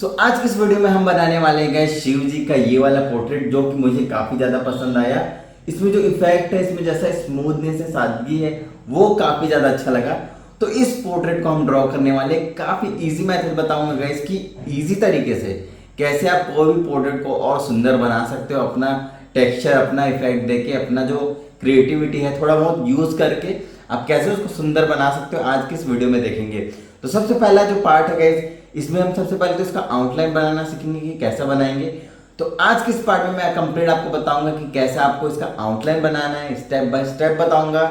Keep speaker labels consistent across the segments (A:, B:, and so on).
A: तो आज की इस वीडियो में हम बनाने वाले हैं शिव जी का ये वाला पोर्ट्रेट जो कि मुझे काफी ज्यादा पसंद आया। इसमें जो इफेक्ट है, इसमें जैसा स्मूथनेस है, सादगी है, वो काफी ज्यादा अच्छा लगा। तो इस पोर्ट्रेट को हम ड्रॉ करने वाले हैं। काफी इजी मेथड बताऊंगा गाइस कि इजी तरीके से कैसे आप कोई भी पोर्ट्रेट को और सुंदर बना सकते हो, अपना टेक्सचर, अपना इफेक्ट देके, अपना जो क्रिएटिविटी है थोड़ा बहुत यूज करके आप कैसे उसको सुंदर बना सकते हो, आज की इस वीडियो में देखेंगे। तो सबसे पहला जो पार्ट है गाइस, इसमें हम सबसे पहले तो इसका आउटलाइन बनाना सीखेंगे कि कैसा बनाएंगे। तो आज के इस पार्ट में मैं कंप्लीट आपको बताऊंगा कि कैसे आपको इसका आउटलाइन बनाना है, स्टेप बाय स्टेप बताऊंगा।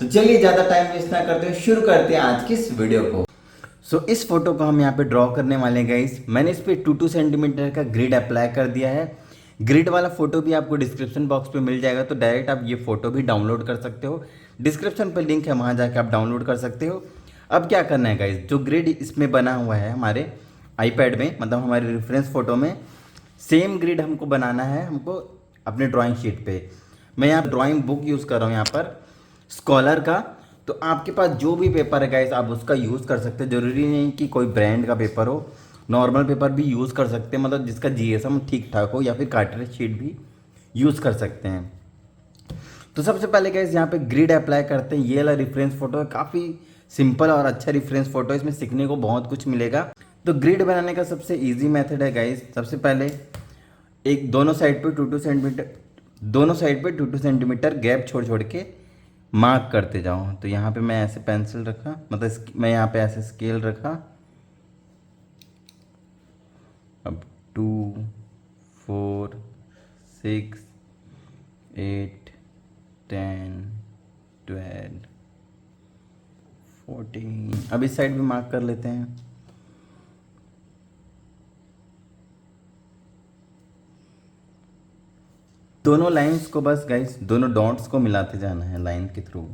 A: तो चलिए ज्यादा टाइम वेस्ट ना करते हुए शुरू करते हैं आज की इस वीडियो को। इस फोटो को हम यहाँ पे ड्रॉ करने वाले हैं गाइस। मैंने इस पे 2 सेंटीमीटर का ग्रिड अप्लाई कर दिया है। ग्रिड वाला फोटो भी आपको डिस्क्रिप्शन बॉक्स पे मिल जाएगा, तो डायरेक्ट आप ये फोटो भी डाउनलोड कर सकते हो। डिस्क्रिप्शन पे लिंक है, वहाँ जाके आप डाउनलोड कर सकते हो। अब क्या करना है गाइस, जो ग्रिड इसमें बना हुआ है हमारे आईपैड में, मतलब हमारे रेफरेंस फोटो में, सेम ग्रिड हमको बनाना है हमको अपने ड्राइंग शीट पे। मैं यहाँ ड्राइंग बुक यूज़ कर रहा हूँ यहाँ पर स्कॉलर का। तो आपके पास जो भी पेपर है गाइस आप उसका यूज़ कर सकते हैं। ज़रूरी नहीं कि कोई ब्रांड का पेपर हो, नॉर्मल पेपर भी यूज़ कर सकते हैं, मतलब जिसका जीएसएम ठीक ठाक हो, या फिर कार्ट्रिज शीट भी यूज़ कर सकते हैं। तो सबसे पहले गाइस यहाँ पे ग्रिड अप्लाई करते हैं। ये वाला रेफरेंस फोटो है, काफ़ी सिंपल और अच्छा रेफरेंस फोटो है, इसमें सीखने को बहुत कुछ मिलेगा। तो ग्रिड बनाने का सबसे इजी मेथड है गाइस, सबसे पहले एक दोनों साइड पे 2-2 सेंटीमीटर, दोनों साइड पे 2-2 सेंटीमीटर गैप छोड़ छोड़ के मार्क करते जाओ। तो यहाँ पे मैं ऐसे पेंसिल रखा, मतलब मैं यहाँ पे ऐसे स्केल रखा। अब 2, 4, 6, 8, 10, 12, 14। अब इस साइड भी मार्क कर लेते हैं। दोनों लाइंस को बस गाइस, दोनों डॉट्स को मिलाते जाना है लाइन के थ्रू।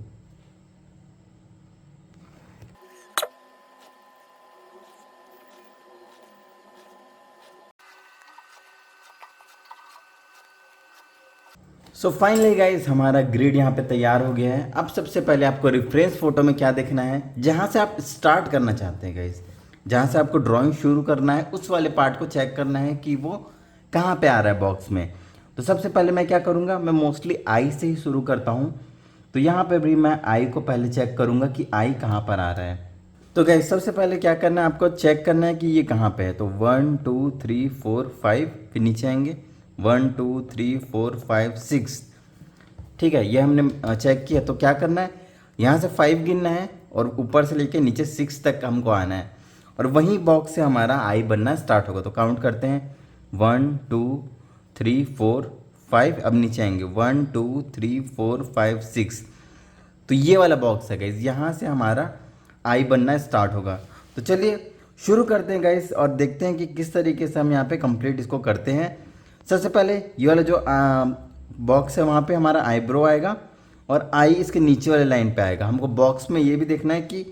A: सो फाइनली गाइस हमारा ग्रिड यहाँ पे तैयार हो गया है। अब सबसे पहले आपको रेफरेंस फोटो में क्या देखना है, जहाँ से आप स्टार्ट करना चाहते हैं गाइस, जहाँ से आपको ड्राइंग शुरू करना है, उस वाले पार्ट को चेक करना है कि वो कहाँ पे आ रहा है बॉक्स में। तो सबसे पहले मैं क्या करूँगा, मैं मोस्टली आई से ही शुरू करता हूँ। तो यहाँ पे भी मैं आई को पहले चेक करूँगा कि आई कहाँ पर आ रहा है। तो गाइस सबसे पहले क्या करना है, आपको चेक करना है कि ये कहाँ पे है। तो 1 2 3 4 5, फिर नीचे आएंगे 1 2 3 4 5 6। ठीक है, ये हमने चेक किया। तो क्या करना है, यहाँ से 5 गिनना है और ऊपर से लेके नीचे 6 तक हमको आना है, और वहीं बॉक्स से हमारा आई बनना स्टार्ट होगा। तो काउंट करते हैं 1 2 3 4 5। अब नीचे आएंगे 1 2 3 4 5 6। तो ये वाला बॉक्स है गाइज, यहाँ से हमारा आई बनना स्टार्ट होगा। तो चलिए शुरू करते हैं गाइज, और देखते हैं कि किस तरीके से हम यहाँ पे कंप्लीट इसको करते हैं। सबसे पहले ये वाला जो बॉक्स है वहाँ पे हमारा आईब्रो आएगा, और आई इसके नीचे वाले लाइन पे आएगा। हमको बॉक्स में ये भी देखना है कि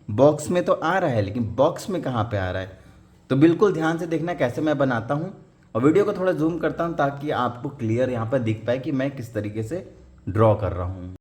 A: बॉक्स में तो आ रहा है, लेकिन बॉक्स में कहाँ पे आ रहा है। तो बिल्कुल ध्यान से देखना कैसे मैं बनाता हूँ, और वीडियो को थोड़ा जूम करता हूँ ताकि आपको क्लियर यहाँ पर दिख पाए कि मैं किस तरीके से ड्रॉ कर रहा हूँ।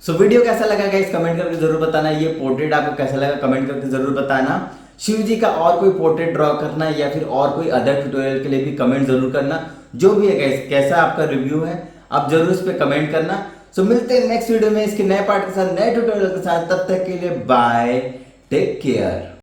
A: सो वीडियो कैसा लगा गाइस कमेंट करके जरूर बताना। ये पोर्ट्रेट आपको कैसा लगा कमेंट करके जरूर बताना। शिव जी का और कोई पोर्ट्रेट ड्रॉ करना या फिर और कोई अदर ट्यूटोरियल के लिए भी कमेंट जरूर करना। जो भी है गाइस कैसा आपका रिव्यू है आप जरूर इस पे कमेंट करना। सो मिलते हैं नेक्स्ट वीडियो में इसके नए पार्ट के साथ नए ट्यूटोरियल के साथ। तब तक के लिए बाय टेक केयर।